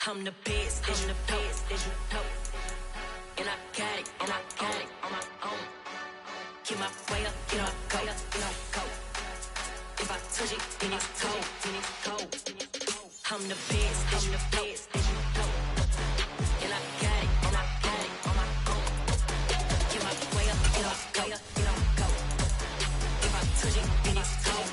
I'm the best, as you know. And I got it on my own. Get my way up, get up, go. If I touch it, then it's cold. I'm the best, as you know. And I got it on my own. Get my way up, get up, go. If I touch it, then it's cold.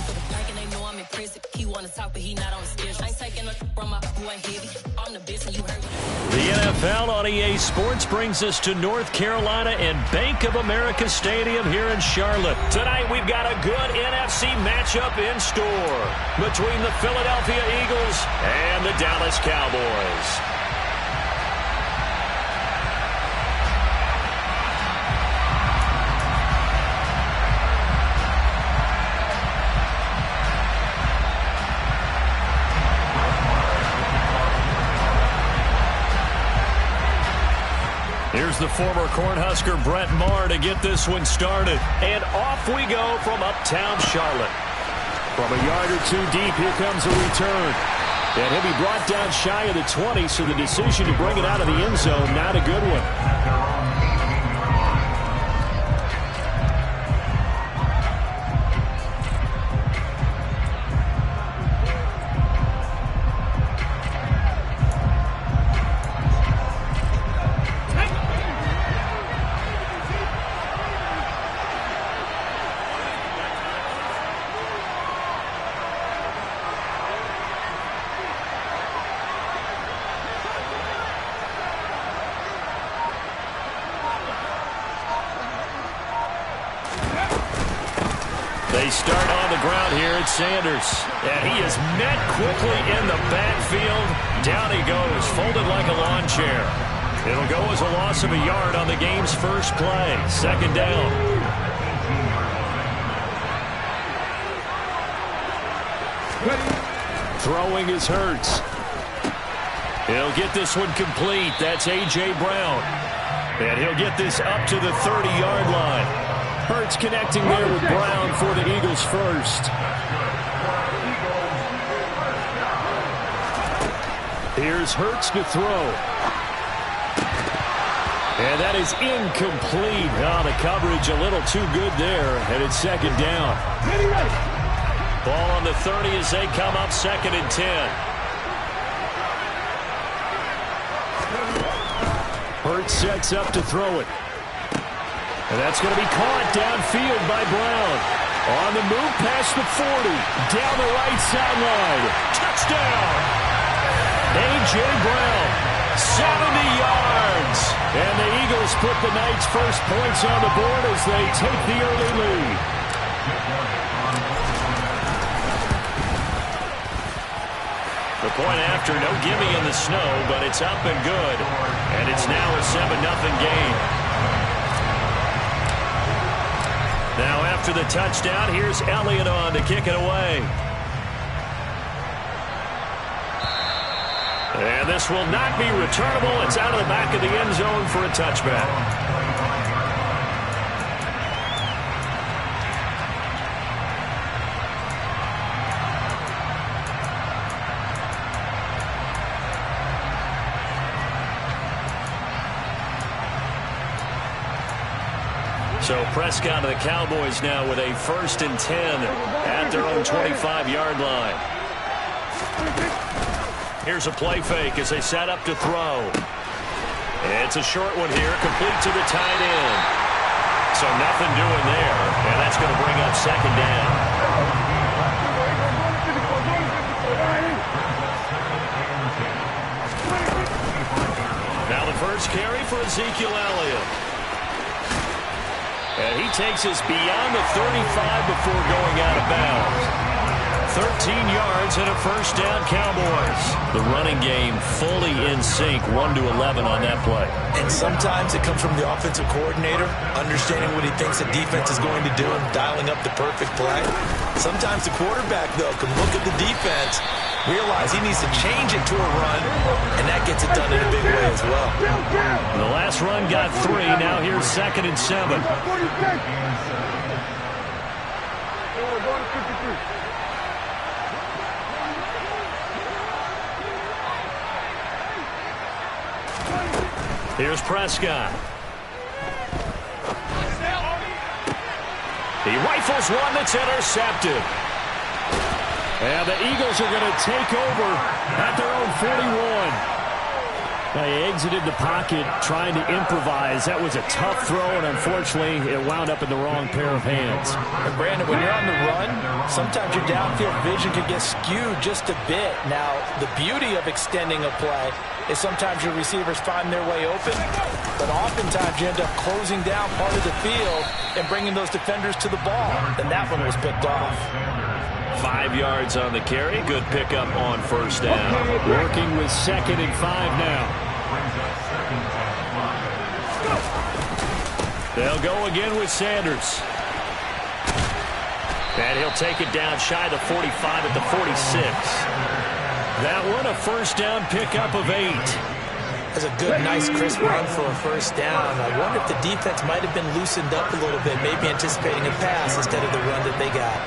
For the park and they know I'm impressive. He wanna talk, but he not on the schedule. I ain't taking a from my boy heavy. I'm the best, and you heard what The NFL on EA Sports brings us to North Carolina and Bank of America Stadium here in Charlotte. Tonight we've got a good NFC matchup in store between the Philadelphia Eagles and the Dallas Cowboys. Here's the former Cornhusker Brett Maher to get this one started. And off we go from uptown Charlotte. From a yard or two deep, here comes a return. And he'll be brought down shy of the 20, so the decision to bring it out of the end zone, not a good one. They start on the ground here at Sanders. And he is met quickly in the backfield. Down he goes, folded like a lawn chair. It'll go as a loss of a yard on the game's first play. Second down. Throwing is Hurts. He'll get this one complete. That's A.J. Brown. And he'll get this up to the 30-yard line. Hurts connecting there with Brown for the Eagles first. Here's Hurts to throw. And that is incomplete. Oh, the coverage a little too good there. And it's second down. Ball on the 30 as they come up second and 10. Hurts sets up to throw it. And that's going to be caught downfield by Brown. On the move past the 40. Down the right sideline. Touchdown. A.J. Brown. 70 yards. And the Eagles put the night's first points on the board as they take the early lead. The point after, no gimme in the snow, but it's up and good. And it's now a 7-0 game. Now after the touchdown, here's Elliott on to kick it away. And this will not be returnable. It's out of the back of the end zone for a touchback. So Prescott of the Cowboys now with a 1st and 10 at their own 25-yard line. Here's a play fake as they set up to throw. It's a short one here, complete to the tight end. So nothing doing there, and that's going to bring up second down. Now the first carry for Ezekiel Elliott. And he takes us beyond the 35 before going out of bounds. 13 yards and a first down, Cowboys. The running game fully in sync, 1-11 on that play. And sometimes it comes from the offensive coordinator, understanding what he thinks the defense is going to do and dialing up the perfect play. Sometimes the quarterback, though, can look at the defense, realize he needs to change it to a run, and that gets it done in a big way as well. The last run got 3. Now here's 2nd and 7. Here's Prescott. He rifles one that's intercepted. And the Eagles are going to take over at their own 41. They exited the pocket trying to improvise. That was a tough throw, and unfortunately, it wound up in the wrong pair of hands. And Brandon, when you're on the run, sometimes your downfield vision can get skewed just a bit. Now, the beauty of extending a play is sometimes your receivers find their way open, but oftentimes you end up closing down part of the field and bringing those defenders to the ball. And that one was picked off. 5 yards on the carry. Good pickup on first down. Working with 2nd and 5 now. They'll go again with Sanders. And he'll take it down shy of the 45 at the 46. That one a first down pickup of 8. That's a good, nice, crisp run for a first down. I wonder if the defense might have been loosened up a little bit, maybe anticipating a pass instead of the run that they got.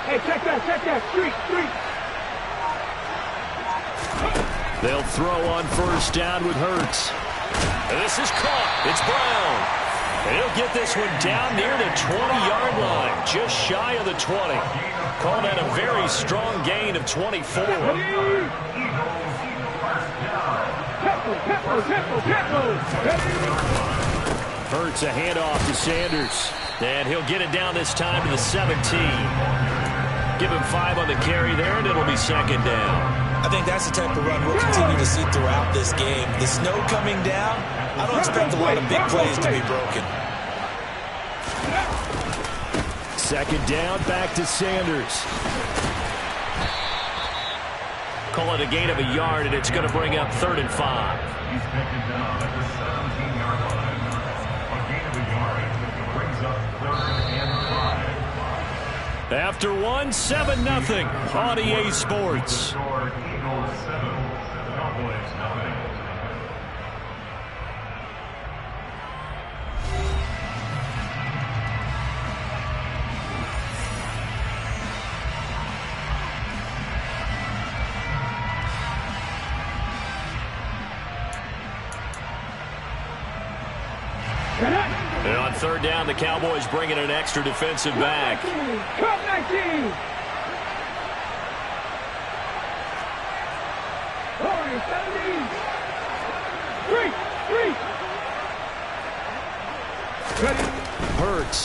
Hey, check that, street. They'll throw on first down with Hurts. And this is caught. It's Brown. And he'll get this one down near the 20-yard line, just shy of the 20. Called that a very strong gain of 24. Hurts a handoff to Sanders. And he'll get it down this time to the 17. Give him 5 on the carry there, and it'll be 2nd down. I think that's the type of run we'll continue to see throughout this game. The snow coming down, I don't expect a lot of big plays to be broken. 2nd down, back to Sanders. Call it a gain of a yard, and it's going to bring up 3rd and 5. He's taken down at the 17-yard line. A gain of a yard brings up 3rd and 5. After 1, 7-0 on EA Sports. Eagles 7, Cowboys 9. And on 3rd down, the Cowboys bring in an extra defensive back. Cup 19. Glory 17. Three. Ready. Hurts.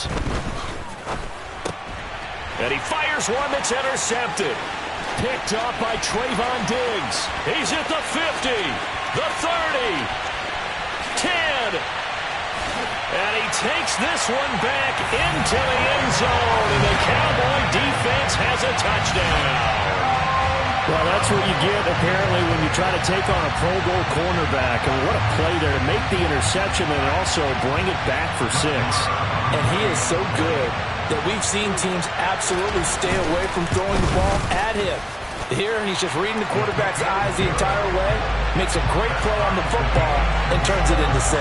And he fires one that's intercepted. Picked up by Trayvon Diggs. He's at the 50, the 30, 10. And he takes this one back into the end zone, and the Cowboy defense has a touchdown. Well, that's what you get, apparently, when you try to take on a Pro Bowl cornerback. And what a play there to make the interception and also bring it back for 6. And he is so good that we've seen teams absolutely stay away from throwing the ball at him. Here, he's just reading the quarterback's eyes the entire way, makes a great play on the football, and turns it into 6.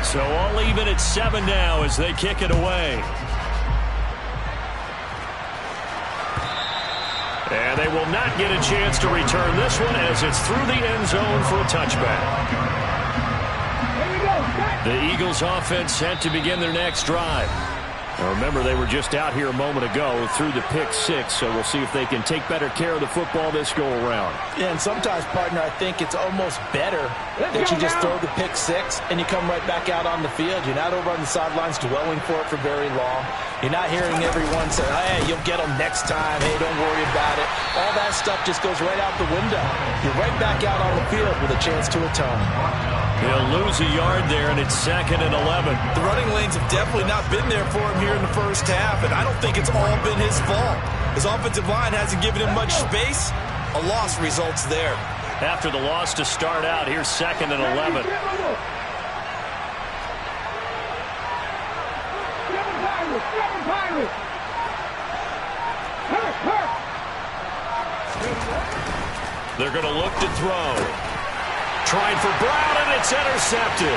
So all even at 7 now as they kick it away. And they will not get a chance to return this one as it's through the end zone for a touchback. The Eagles offense set to begin their next drive. Now remember, they were just out here a moment ago through the pick 6, so we'll see if they can take better care of the football this go around. Yeah, and sometimes, partner, I think it's almost better that you just throw the pick 6 and you come right back out on the field. You're not over on the sidelines dwelling for it for very long. You're not hearing everyone say, hey, you'll get them next time. Hey, don't worry about it. All that stuff just goes right out the window. You're right back out on the field with a chance to atone. He'll lose a yard there, and it's 2nd and 11. The running lanes have definitely not been there for him here in the first half, and I don't think it's all been his fault. His offensive line hasn't given him much space. A loss results there. After the loss to start out, here's 2nd and 11. They're going to look to throw. Trying for Brown, and it's intercepted.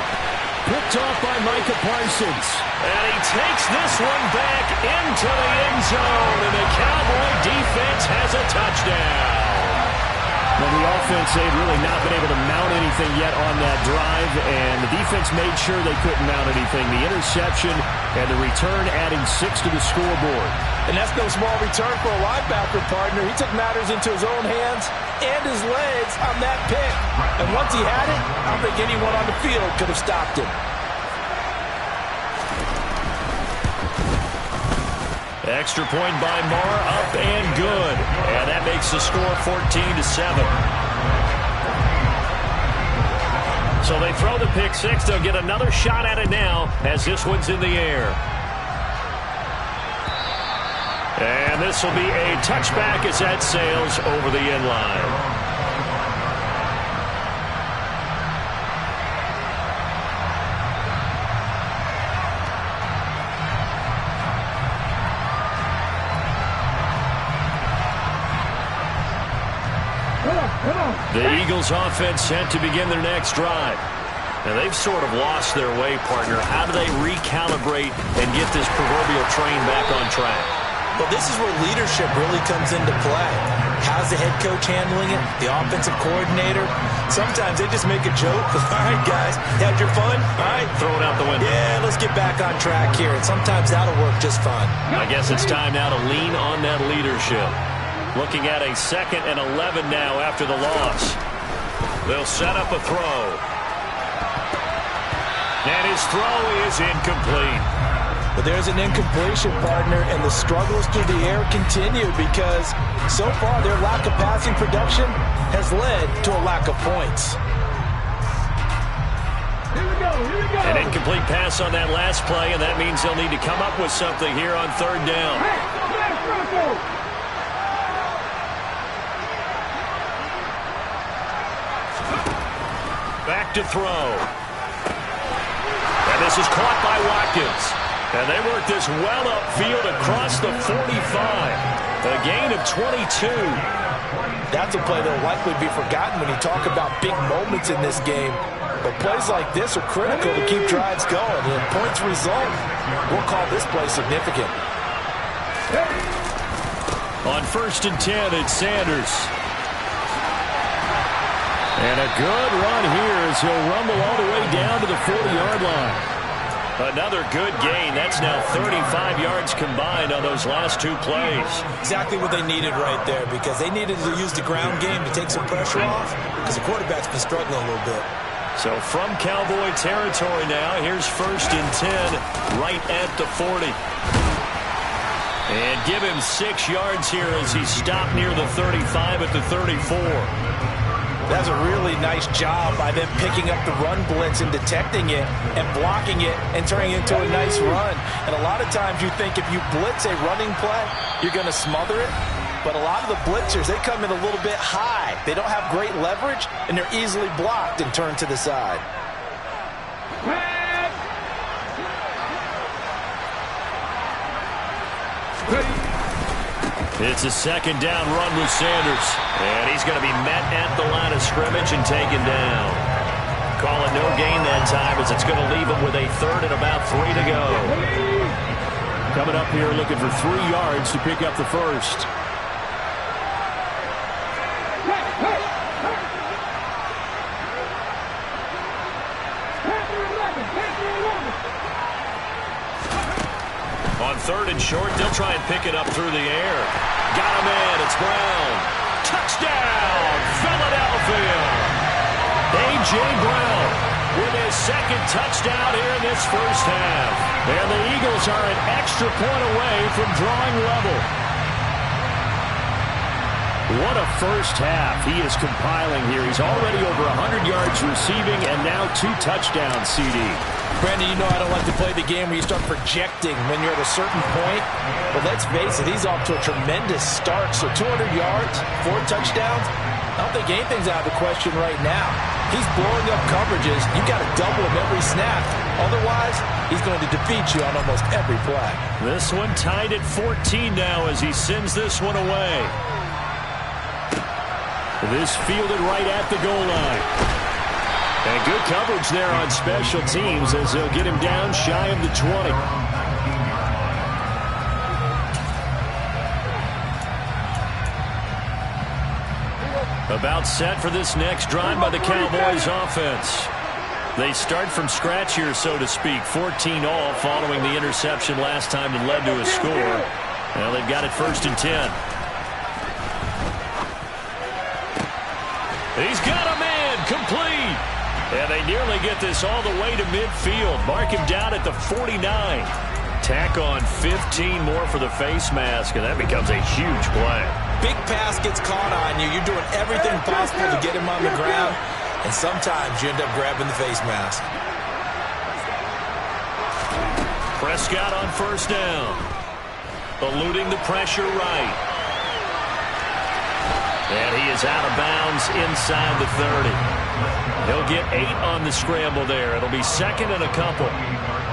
Picked off by Micah Parsons. And he takes this one back into the end zone, and the Cowboy defense has a touchdown. Well, the offense, they've really not been able to mount anything yet on that drive, and the defense made sure they couldn't mount anything. The interception and the return adding 6 to the scoreboard. And that's no small return for a linebacker, partner. He took matters into his own hands and his legs on that pick. And once he had it, I don't think anyone on the field could have stopped him. Extra point by Marr, up and good. And that makes the score 14-7. So they throw the pick six. They'll get another shot at it now as this one's in the air. And this will be a touchback as that sails over the end line. The Eagles offense set to begin their next drive. And they've sort of lost their way, partner. How do they recalibrate and get this proverbial train back on track? Well, this is where leadership really comes into play. How's the head coach handling it? The offensive coordinator? Sometimes they just make a joke. All right, guys, had your fun? All right. Throw it out the window. Yeah, let's get back on track here. And sometimes that'll work just fine. I guess it's time now to lean on that leadership. Looking at a 2nd and 11 now after the loss. They'll set up a throw. And his throw is incomplete. But there's an incompletion, partner, and the struggles through the air continue because so far their lack of passing production has led to a lack of points. An incomplete pass on that last play, and that means they'll need to come up with something here on 3rd down. Back to throw. And this is caught by Watkins. And they work this well upfield across the 45. A gain of 22. That's a play that will likely be forgotten when you talk about big moments in this game. But plays like this are critical to keep drives going. And points result, we'll call this play significant. On 1st and 10, it's Sanders. And a good run here as he'll rumble all the way down to the 40-yard line. Another good gain. That's now 35 yards combined on those last 2 plays. Exactly what they needed right there because they needed to use the ground game to take some pressure off because the quarterback's been struggling a little bit. So from Cowboy territory now, here's 1st and 10 right at the 40. And give him 6 yards here as he stopped near the 35 at the 34. That's a really nice job by them picking up the run blitz and detecting it and blocking it and turning it into a nice run. And a lot of times you think if you blitz a running play, you're going to smother it. But a lot of the blitzers, they come in a little bit high. They don't have great leverage, and they're easily blocked and turned to the side. It's a 2nd down run with Sanders. And he's going to be met at the line of scrimmage and taken down. Calling no gain that time as it's going to leave him with a 3rd and about 3 to go. Coming up here looking for 3 yards to pick up the 1st. On 3rd and short, they'll try and pick it up through the air. Got him in. It's Brown. Touchdown, Philadelphia. A.J. Brown with his 2nd touchdown here in this 1st half. And the Eagles are an extra point away from drawing level. What a 1st half he is compiling here. He's already over 100 yards receiving and now 2 touchdowns, CD. Brandon, you know I don't like to play the game where you start projecting when you're at a certain point. But let's face it, he's off to a tremendous start. So 200 yards, 4 touchdowns. I don't think anything's out of the question right now. He's blowing up coverages. You've got to double him every snap. Otherwise, he's going to defeat you on almost every play. This one tied at 14 now as he sends this one away. This fielded right at the goal line. And good coverage there on special teams as they'll get him down shy of the 20. About set for this next drive by the Cowboys offense. They start from scratch here, so to speak. 14 all following the interception last time that led to a score. Well, they've got it 1st and 10. He's got a man complete. And they nearly get this all the way to midfield. Mark him down at the 49. Tack on 15 more for the face mask, and that becomes a huge play. Big pass gets caught on you. You're doing everything possible to get him on the ground, and sometimes you end up grabbing the face mask. Prescott on 1st down. Eluding the pressure right. And he is out of bounds inside the 30. He'll get 8 on the scramble there. It'll be 2nd and a couple.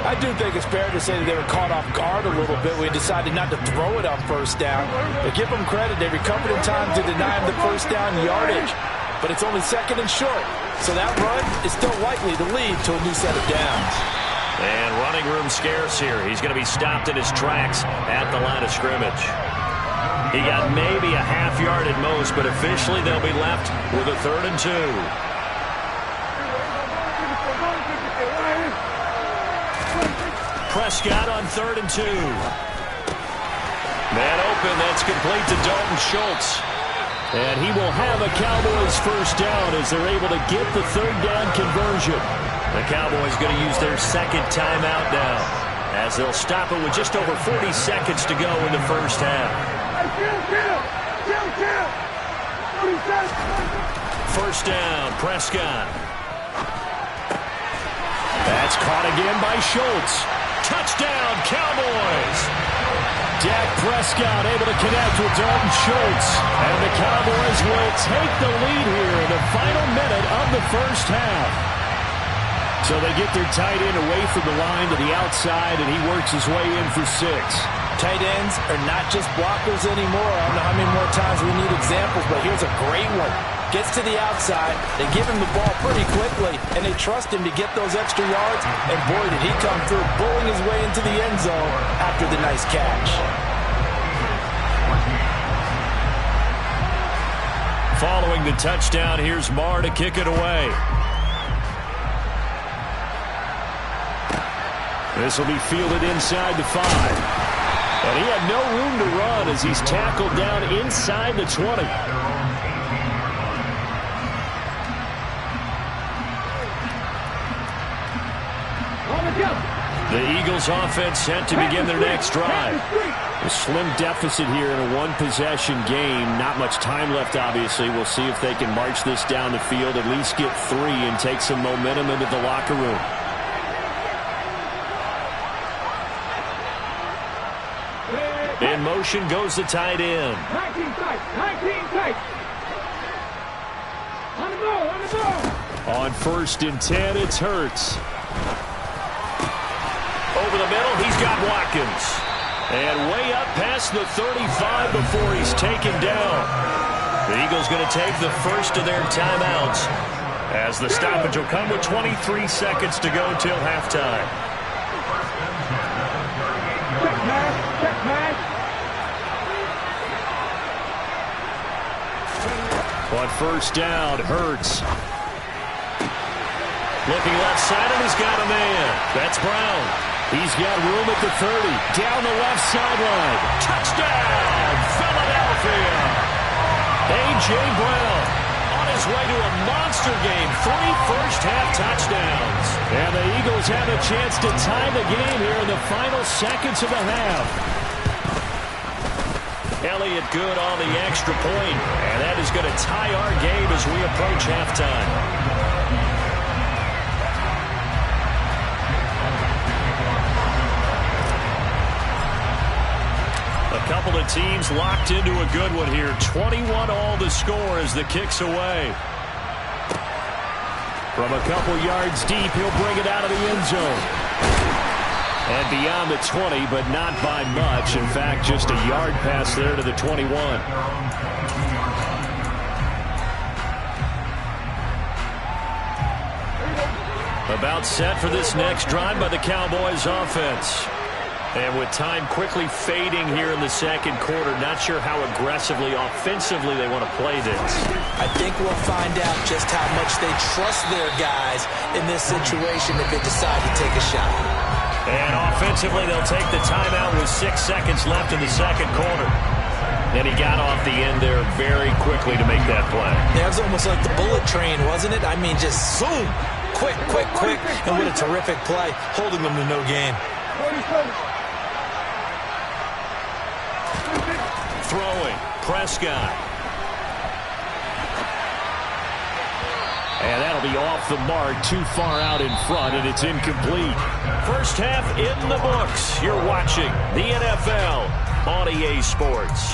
I do think it's fair to say that they were caught off guard a little bit. We decided not to throw it on 1st down. But give them credit. They recovered in time to deny him the 1st down yardage. But it's only 2nd and short. So that run is still likely to lead to a new set of downs. And running room scarce here. He's going to be stopped in his tracks at the line of scrimmage. He got maybe a half yard at most, but officially they'll be left with a 3rd and 2. Prescott on 3rd and 2. Man open, that's complete to Dalton Schultz. And he will have a Cowboys 1st down as they're able to get the 3rd down conversion. The Cowboys going to use their 2nd timeout now as they'll stop it with just over 40 seconds to go in the 1st half. 1st down, Prescott. That's caught again by Schultz. Touchdown, Cowboys! Dak Prescott able to connect with Dalton Schultz. And the Cowboys will take the lead here in the final minute of the 1st half. So they get their tight end away from the line to the outside, and he works his way in for 6. Tight ends are not just blockers anymore. I don't know how many more times we need examples, but here's a great one. Gets to the outside, they give him the ball pretty quickly, and they trust him to get those extra yards, and boy, did he come through, bulling his way into the end zone after the nice catch. Following the touchdown, here's Marr to kick it away. This will be fielded inside the 5. And he had no room to run as he's tackled down inside the 20. The Eagles offense set to begin their next drive. A slim deficit here in a one-possession game. Not much time left, obviously. We'll see if they can march this down the field, at least get 3 and take some momentum into the locker room. In motion goes the tight end. 19 tight. On the ball. On 1st and 10, it's Hurts. Over the middle, he's got Watkins. And way up past the 35 before he's taken down. The Eagles going to take the first of their timeouts as the stoppage will come with 23 seconds to go till halftime. Check man. On 1st down, Hurts. Looking left side, and he's got a man. That's Brown. He's got room at the 30. Down the left sideline. Touchdown, Philadelphia. A.J. Brown on his way to a monster game. 3 first-half touchdowns. And the Eagles have a chance to tie the game here in the final seconds of the half. Elliott good on the extra point, and that is going to tie our game as we approach halftime. A couple of teams locked into a good one here. 21 all the score as the kick's away. From a couple yards deep, he'll bring it out of the end zone. And beyond the 20, but not by much. In fact, just a yard pass there to the 21. About set for this next drive by the Cowboys offense. And with time quickly fading here in the second quarter, not sure how aggressively, offensively they want to play this. I think we'll find out just how much they trust their guys in this situation if they decide to take a shot. And offensively, they'll take the timeout with 6 seconds left in the second quarter. And he got off the end there very quickly to make that play. Yeah, it was almost like the bullet train, wasn't it? I mean, just zoom. Quick, quick, quick. And what a terrific play, holding them to no gain. Throwing, Prescott. And that'll be off the mark, too far out in front, and it's incomplete. First half in the books. You're watching the NFL on EA Sports.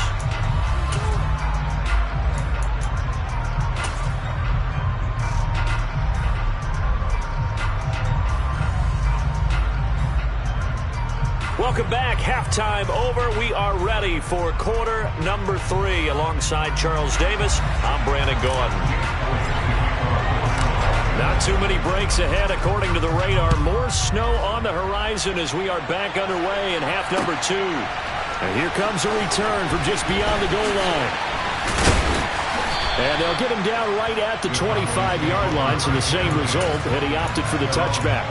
Welcome back. Halftime over. We are ready for quarter number 3. Alongside Charles Davis, I'm Brandon Gaudin. Not too many breaks ahead according to the radar. More snow on the horizon as we are back underway in half number 2. And here comes a return from just beyond the goal line. And they'll get him down right at the 25-yard line, so the same result, and he opted for the touchback.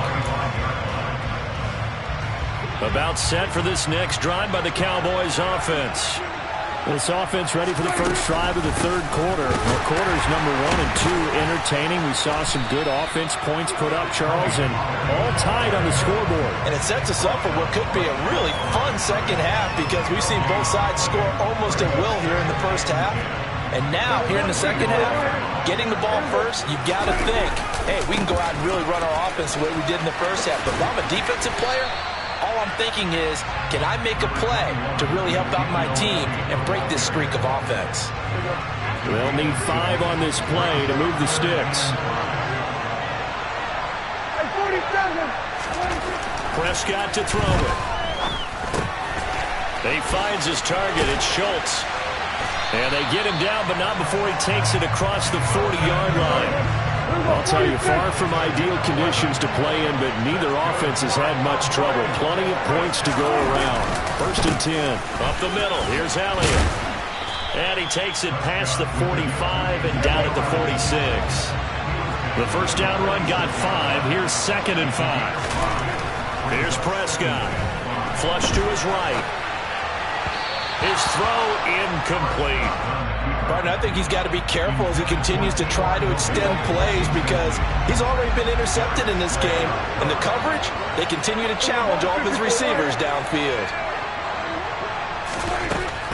About set for this next drive by the Cowboys offense. This offense ready for the first drive of the third quarter. Well, quarters number 1 and 2 entertaining. We saw some good offense points put up, Charles, and all tied on the scoreboard. And it sets us up for what could be a really fun second half because we've seen both sides score almost at will here in the first half. And now, here in the second half, getting the ball first, you've got to think, hey, we can go out and really run our offense the way we did in the first half. But if I'm a defensive player, all I'm thinking is, can I make a play to really help out my team and break this streak of offense? They'll need 5 on this play to move the sticks. Prescott to throw it. He finds his target. It's Schultz. And they get him down, but not before he takes it across the 40-yard line. I'll tell you, far from ideal conditions to play in, but neither offense has had much trouble. Plenty of points to go around. First and 10. Up the middle. Here's Elliott. And he takes it past the 45 and down at the 46. The first down run got 5. Here's second and 5. Here's Prescott. Flush to his right. His throw incomplete. Martin, I think he's got to be careful as he continues to try to extend plays because he's already been intercepted in this game. And the coverage, they continue to challenge all of his receivers downfield.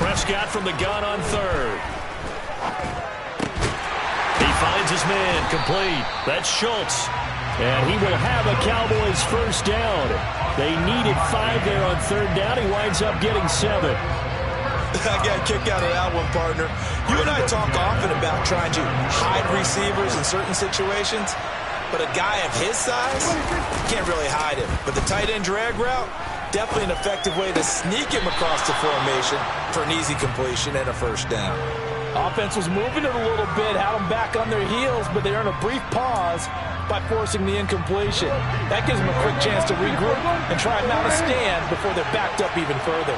Prescott from the gun on third. He finds his man, complete. That's Schultz. And he will have a Cowboys first down. They needed 5 there on third down. He winds up getting 7. I got a kick out of that one, partner. You and I talk often about trying to hide receivers in certain situations, but a guy of his size, you can't really hide him. But the tight end drag route, definitely an effective way to sneak him across the formation for an easy completion and a first down. Offense was moving it a little bit, had them back on their heels, but they earned a brief pause by forcing the incompletion. That gives them a quick chance to regroup and try and mount a stand before they're backed up even further.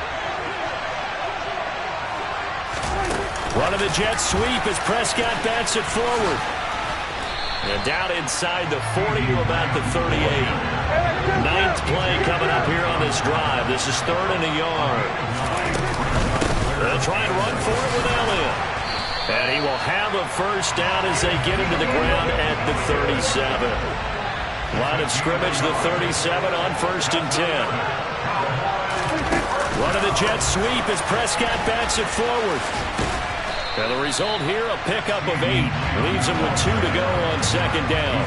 Run of the jet sweep as Prescott bats it forward. And down inside the 40 to about the 38. 9th play coming up here on this drive. This is 3rd and a yard. They'll try and run for it with Elliott. And he will have a first down as they get him to the ground at the 37. Line of scrimmage, the 37 on 1st and 10. Run of the jet sweep as Prescott bats it forward. And the result here, a pickup of 8. Leaves him with 2 to go on second down.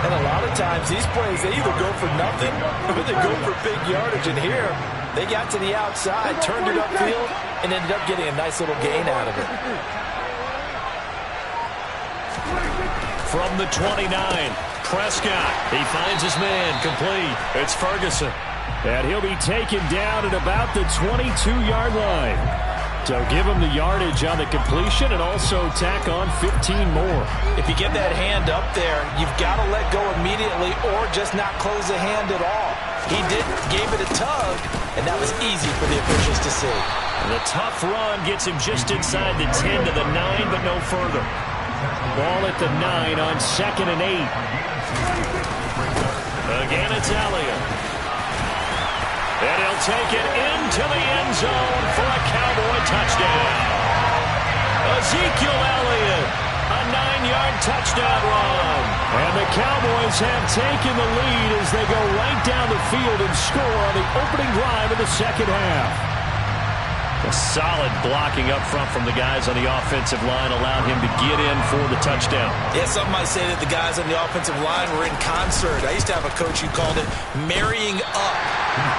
And a lot of times, these plays, they either go for nothing or they go for big yardage. And here, they got to the outside, turned it upfield, and ended up getting a nice little gain out of it. From the 29, Prescott. He finds his man, complete. It's Ferguson. And he'll be taken down at about the 22-yard line. So give him the yardage on the completion and also tack on 15 more. If you get that hand up there, you've got to let go immediately or just not close the hand at all. He didn't, gave it a tug, and that was easy for the officials to see. The tough run gets him just inside the 10 to the 9, but no further. Ball at the 9 on 2nd and 8. Again, it's Elliott. And he'll take it into the end zone for a Cowboy touchdown. Ezekiel Elliott, a 9-yard touchdown run. And the Cowboys have taken the lead as they go right down the field and score on the opening drive of the second half. A solid blocking up front from the guys on the offensive line allowed him to get in for the touchdown. Yeah, some might say that the guys on the offensive line were in concert. I used to have a coach who called it marrying up,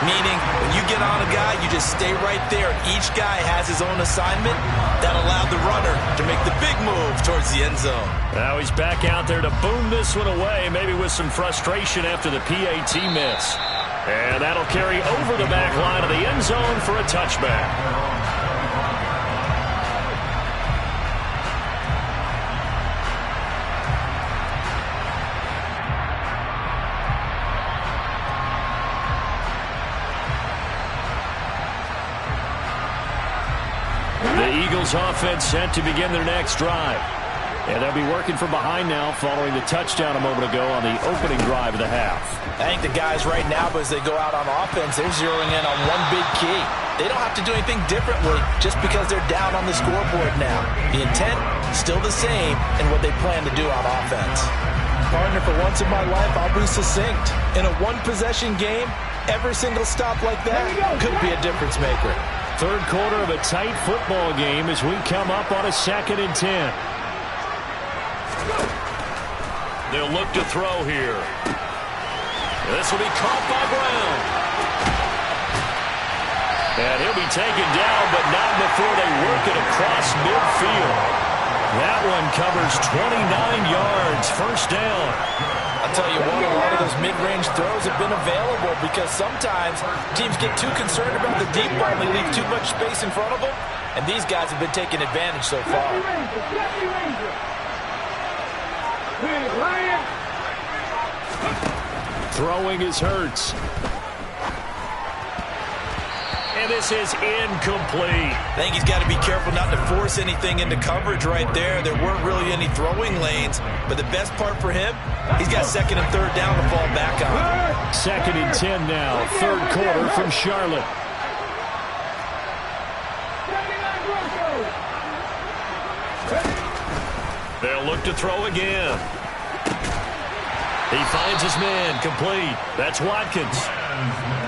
meaning when you get on a guy, you just stay right there. Each guy has his own assignment. That allowed the runner to make the big move towards the end zone. Now he's back out there to boom this one away, maybe with some frustration after the PAT miss. And that'll carry over the back line of the end zone for a touchback. The Eagles offense set to begin their next drive. And they'll be working from behind now following the touchdown a moment ago on the opening drive of the half. I think the guys right now, as they go out on offense, they're zeroing in on one big key. They don't have to do anything differently just because they're down on the scoreboard now. The intent is still the same in what they plan to do on offense. Partner, for once in my life, I'll be succinct. In a one-possession game, every single stop like that could be a difference maker. Third quarter of a tight football game as we come up on a 2nd and 10. They'll look to throw here. This will be caught by Brown. And he'll be taken down, but not before they work it across midfield. That one covers 29 yards, first down. I'll tell you what, a lot of those mid-range throws have been available because sometimes teams get too concerned about the deep ball and they leave too much space in front of them. And these guys have been taking advantage so far. Throwing is Hurts. And this is incomplete. I think he's got to be careful not to force anything into coverage right there. There weren't really any throwing lanes. But the best part for him, he's got 2nd and 3rd down to fall back on. 2nd and 10 now. Third quarter from Charlotte. They'll look to throw again. He finds his man, complete. That's Watkins.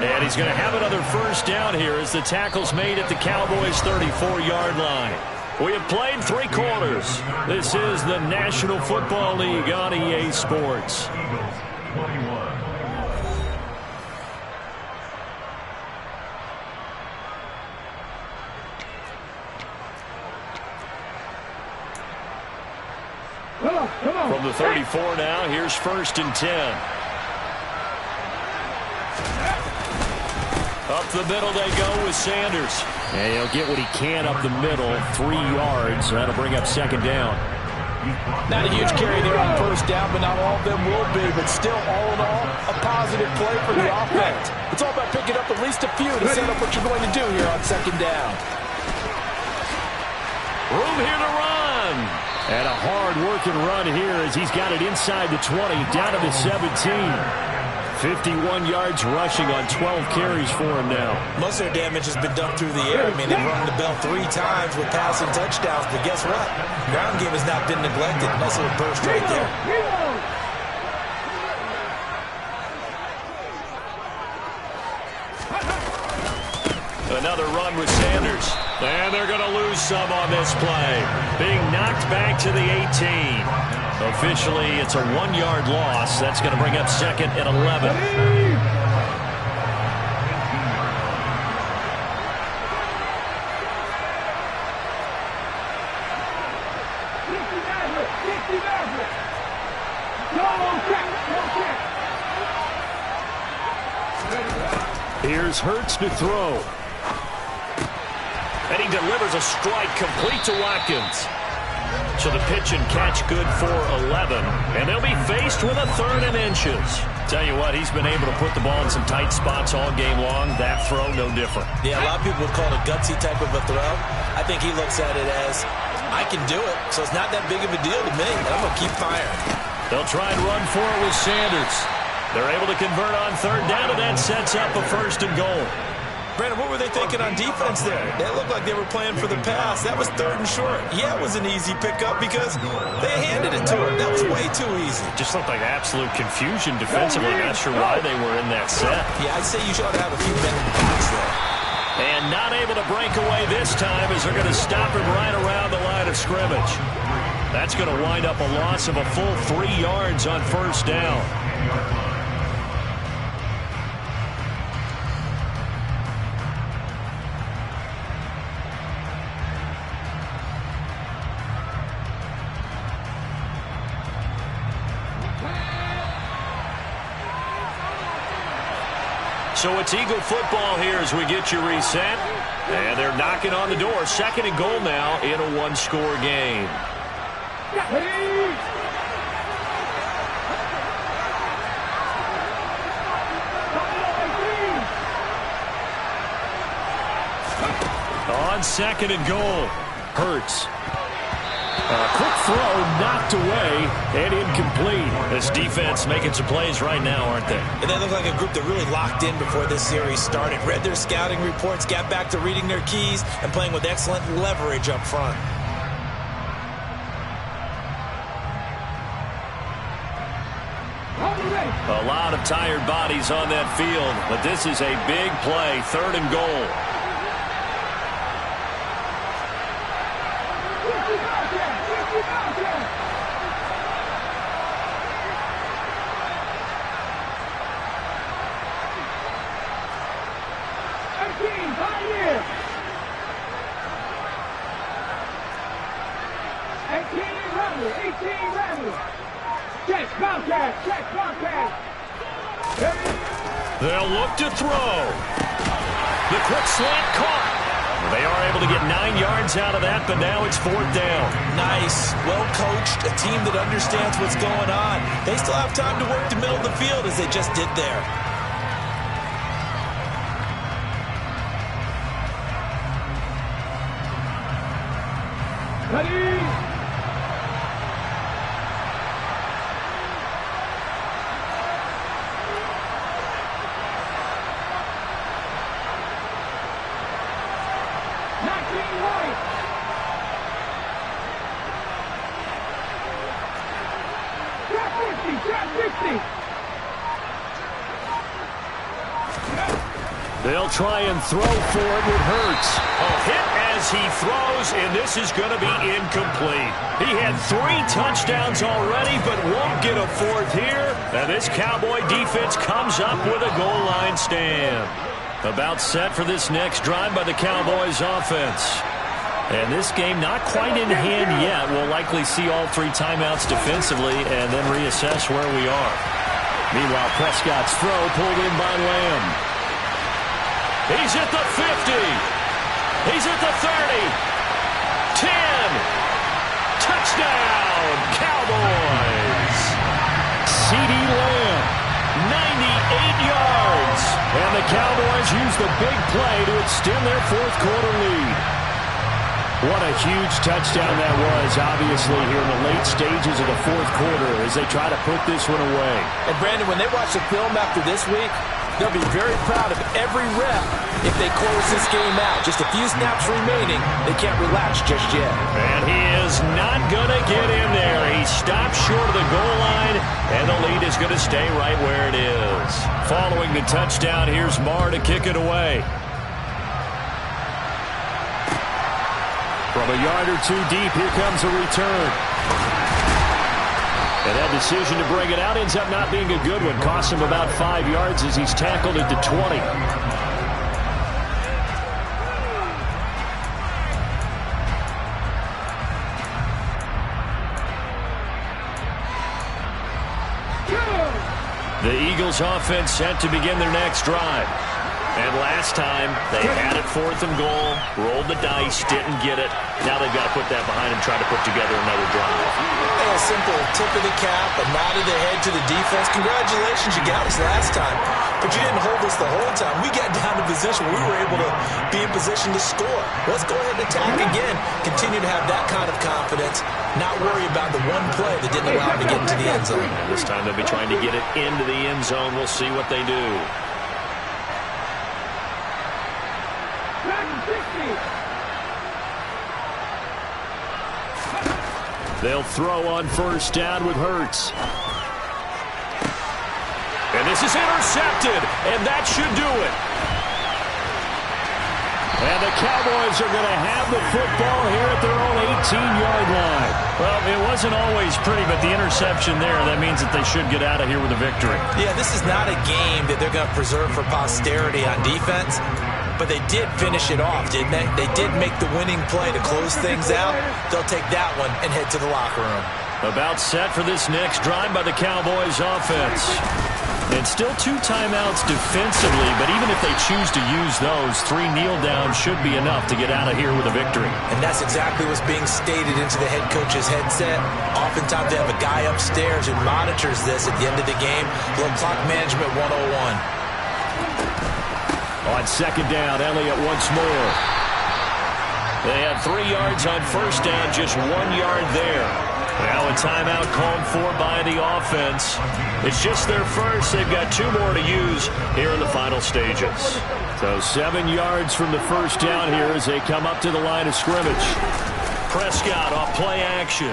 And he's going to have another first down here as the tackle's made at the Cowboys' 34-yard line. We have played 3 quarters. This is the National Football League on EA Sports. Eagles 21. From the 34 now, here's 1st and 10. Up the middle they go with Sanders. And he'll get what he can up the middle, 3 yards. That'll bring up 2nd down. Not a huge carry there on first down, but not all of them will be. But still, all in all, a positive play for the offense. It's all about picking up at least a few to set up what you're going to do here on 2nd down. Room here to run. And a hard-working run here as he's got it inside the 20, down to the 17. 51 yards rushing on 12 carries for him now. Most of their damage has been done through the air. I mean, they've rung the bell 3 times with passing touchdowns. But guess what? Ground game has not been neglected. Nice little burst right there. Another run with Sanders. And they're going to lose some on this play. Being knocked back to the 18. Officially, it's a 1-yard loss. That's going to bring up 2nd and 11. Here's Hurts to throw. And He delivers a strike complete to Watkins. So the pitch and catch good for 11. And they'll be faced with a 3rd and inches. Tell you what, he's been able to put the ball in some tight spots all game long. That throw, no different. Yeah, a lot of people would call it a gutsy type of a throw. I think he looks at it as, I can do it, so it's not that big of a deal to me, and I'm going to keep firing. They'll try and run for it with Sanders. They're able to convert on 3rd down, and that sets up a 1st and goal. Brandon, what were they thinking on defense there? They looked like they were playing for the pass. That was 3rd and short. Yeah, it was an easy pickup because they handed it to him. That was way too easy. Just looked like absolute confusion defensively. Not sure why they were in that set. Yeah, I'd say you should have a few men in the box there. And not able to break away this time as they're going to stop him right around the line of scrimmage. That's going to wind up a loss of a full 3 yards on 1st down. So it's Eagle football here as we get you reset. And they're knocking on the door. 2nd and goal now in a 1-score game. On 2nd and goal, Hurts. A quick throw knocked away and incomplete. This defense making some plays right now, aren't they? And they look like a group that really locked in before this series started. Read their scouting reports, got back to reading their keys, and playing with excellent leverage up front. A lot of tired bodies on that field, but this is a big play, 3rd and goal. They'll look to throw. The quick slant caught. They are able to get 9 yards out of that, but now it's 4th down. Nice. Well coached. A team that understands what's going on. They still have time to work the middle of the field as they just did there. Ready? They'll try and throw for it with Hurts. A hit as he throws, and this is going to be incomplete. He had 3 touchdowns already, but won't get a 4th here. And this Cowboy defense comes up with a goal line stand. About set for this next drive by the Cowboys offense. And this game not quite in hand yet. We'll likely see all 3 timeouts defensively and then reassess where we are. Meanwhile, Prescott's throw pulled in by Lamb. He's at the 50. He's at the 30. 10. Touchdown, Cowboys. CeeDee Lamb, 98 yards. And the Cowboys use the big play to extend their 4th quarter lead. What a huge touchdown that was, obviously, here in the late stages of the 4th quarter as they try to put this one away. And, Brandon, when they watch the film after this week, they'll be very proud of every rep if they close this game out. Just a few snaps remaining. They can't relax just yet. And he is not going to get in there. He stops short of the goal line, and the lead is going to stay right where it is. Following the touchdown, here's Marr to kick it away. From a yard or 2 deep, here comes a return. And that decision to bring it out ends up not being a good one. Costs him about 5 yards as he's tackled at the 20. The Eagles offense set to begin their next drive. And last time, they had it 4th and goal, rolled the dice, didn't get it. Now they've got to put that behind and try to put together another drive. A simple tip of the cap, a nod of the head to the defense. Congratulations, you got us last time, but you didn't hold us the whole time. We got down to position where we were able to be in position to score. Let's go ahead and attack again. Continue to have that kind of confidence, not worry about the one play that didn't allow them to get into the end zone. And this time they'll be trying to get it into the end zone. We'll see what they do. They'll throw on 1st down with Hurts. And this is intercepted, and that should do it. And the Cowboys are going to have the football here at their own 18-yard line. Well, it wasn't always pretty, but the interception there, that means that they should get out of here with a victory. Yeah, this is not a game that they're going to preserve for posterity on defense. But they did finish it off, didn't they? They did make the winning play to close things out. They'll take that one and head to the locker room. About set for this next drive by the Cowboys offense. And still 2 timeouts defensively, but even if they choose to use those, 3 kneel downs should be enough to get out of here with a victory. And that's exactly what's being stated into the head coach's headset. Oftentimes they have a guy upstairs who monitors this at the end of the game. Little clock management 101. On 2nd down, Elliott once more. They had 3 yards on 1st down, just 1 yard there. Now a timeout called for by the offense. It's just their first. They've got 2 more to use here in the final stages. So 7 yards from the 1st down here as they come up to the line of scrimmage. Prescott off play action.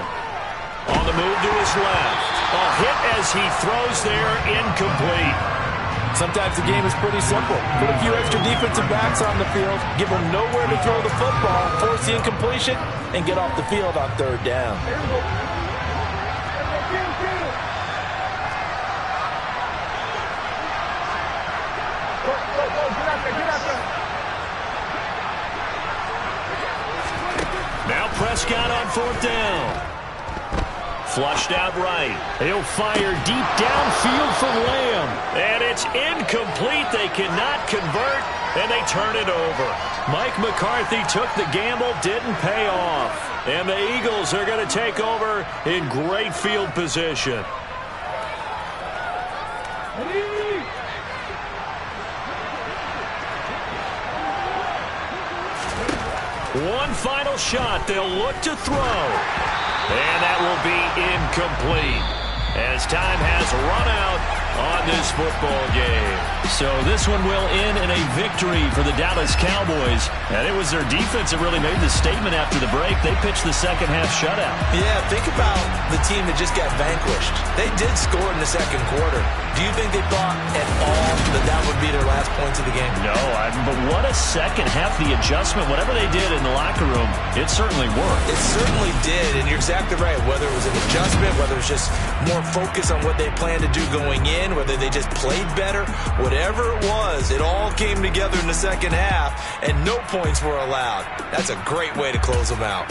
On the move to his left. A hit as he throws there, incomplete. Sometimes the game is pretty simple. Put a few extra defensive backs on the field, give them nowhere to throw the football, force the incompletion, and get off the field on 3rd down. Now Prescott on 4th down. Flushed out right. He'll fire deep downfield for Lamb. And it's incomplete. They cannot convert, and they turn it over. Mike McCarthy took the gamble, didn't pay off. And the Eagles are going to take over in great field position. One final shot. They'll look to throw. And that will be incomplete as time has run out on this football game. So this one will end in a victory for the Dallas Cowboys. And it was their defense that really made the statement after the break. They pitched the second half shutout. Yeah, think about the team that just got vanquished. They did score in the 2nd quarter. Do you think they thought at all that that would be their last points of the game? No, but what a second half. The adjustment, whatever they did in the locker room, it certainly worked. It certainly did, and you're exactly right. Whether it was an adjustment, whether it was just more focus on what they planned to do going in, whether they just played better, whatever it was, it all came together in the second half, and no points were allowed. That's a great way to close them out.